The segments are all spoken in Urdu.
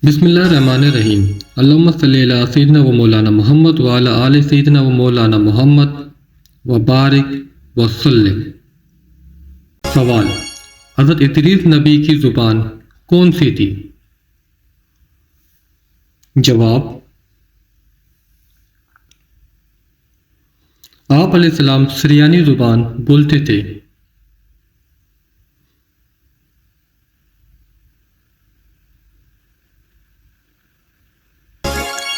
بسم اللہ الرحمن الرحیم۔ اللہم صلی علی سیدنا و مولانا محمد وعلی آل سیدنا و مولانا محمد وبارک وسلم۔ سوال: حضرت ادریس نبی کی زبان کون سی تھی؟ جواب: آپ علیہ السلام سریانی زبان بولتے تھے۔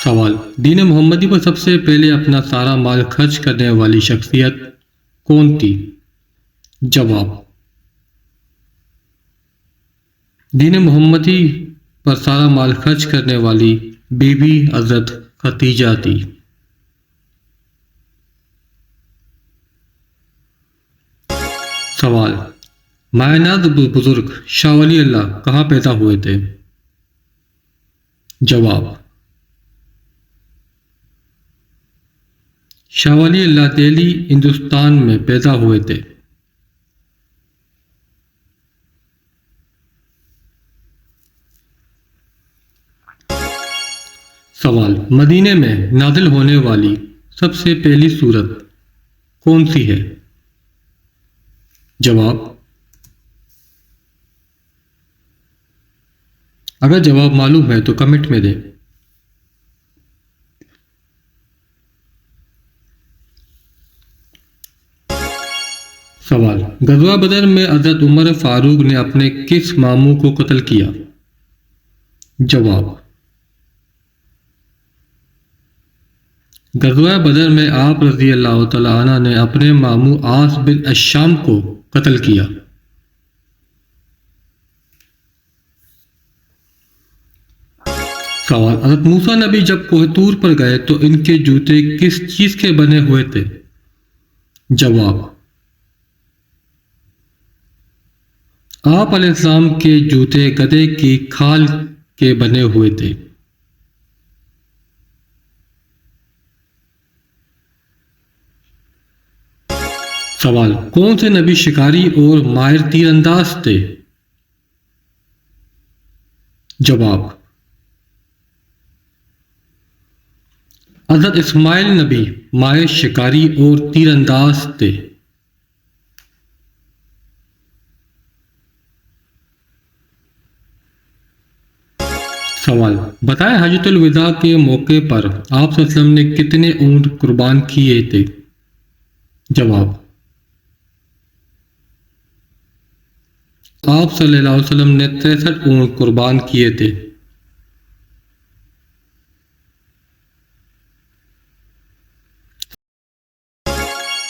سوال: دین محمدی پر سب سے پہلے اپنا سارا مال خرچ کرنے والی شخصیت کون تھی؟ جواب: دین محمدی پر سارا مال خرچ کرنے والی بی بی حضرت خدیجہ تھی۔ سوال: مائناز بزرگ شاہ ولی اللہ کہاں پیدا ہوئے تھے؟ جواب: شاہ ولی اللہ دہلی ہندوستان میں پیدا ہوئے تھے۔ سوال: مدینے میں نازل ہونے والی سب سے پہلی سورت کون سی ہے؟ جواب: اگر جواب معلوم ہے تو کمنٹ میں دیں۔ سوال: غزوہ بدر میں حضرت عمر فاروق نے اپنے کس ماموں کو قتل کیا؟ جواب: غزوہ بدر میں آپ رضی اللہ تعالیٰ عنہ نے اپنے ماموں عاص بن الشام کو قتل کیا۔ سوال: حضرت موسیٰ نبی جب کوہ طور پر گئے تو ان کے جوتے کس چیز کے بنے ہوئے تھے؟ جواب: آپ علیہ السلام کے جوتے گدھے کی کھال کے بنے ہوئے تھے۔ سوال: کون سے نبی شکاری اور ماہر تیر انداز تھے؟ جواب: حضرت اسماعیل نبی ماہر شکاری اور تیر انداز تھے۔ سوال: بتائیں حجۃ الوداع کے موقع پر آپ صلی اللہ علیہ وسلم نے کتنے اونٹ قربان کیے تھے؟ جواب: آپ صلی اللہ علیہ وسلم نے 63 اونٹ قربان کیے تھے۔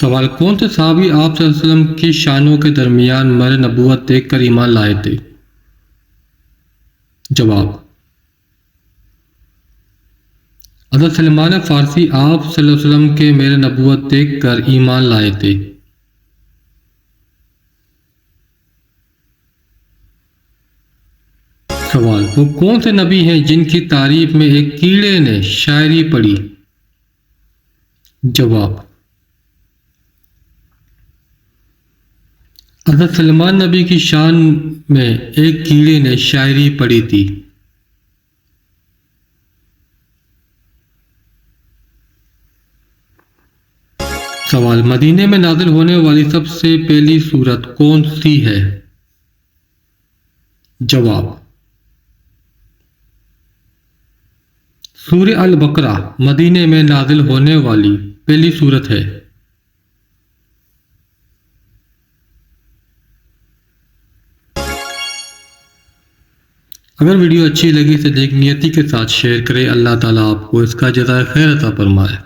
سوال: کون سے صحابی آپ صلی اللہ علیہ وسلم کی شانوں کے درمیان مہر نبوت دیکھ کر ایمان لائے تھے؟ جواب: حضرت سلمان فارسی آپ صلی اللہ علیہ وسلم کے مہر نبوت دیکھ کر ایمان لائے تھے۔ سوال: وہ کون سے نبی ہیں جن کی تعریف میں ایک کیڑے نے شاعری پڑھی؟ جواب: حضرت سلمان نبی کی شان میں ایک کیڑے نے شاعری پڑھی تھی۔ سوال: مدینے میں نازل ہونے والی سب سے پہلی سورت کون سی ہے؟ جواب: سورہ البقرہ مدینے میں نازل ہونے والی پہلی سورت ہے۔ اگر ویڈیو اچھی لگی تو نیک نیتی کے ساتھ شیئر کریں۔ اللہ تعالیٰ آپ کو اس کا جزائے خیر عطا فرمائے۔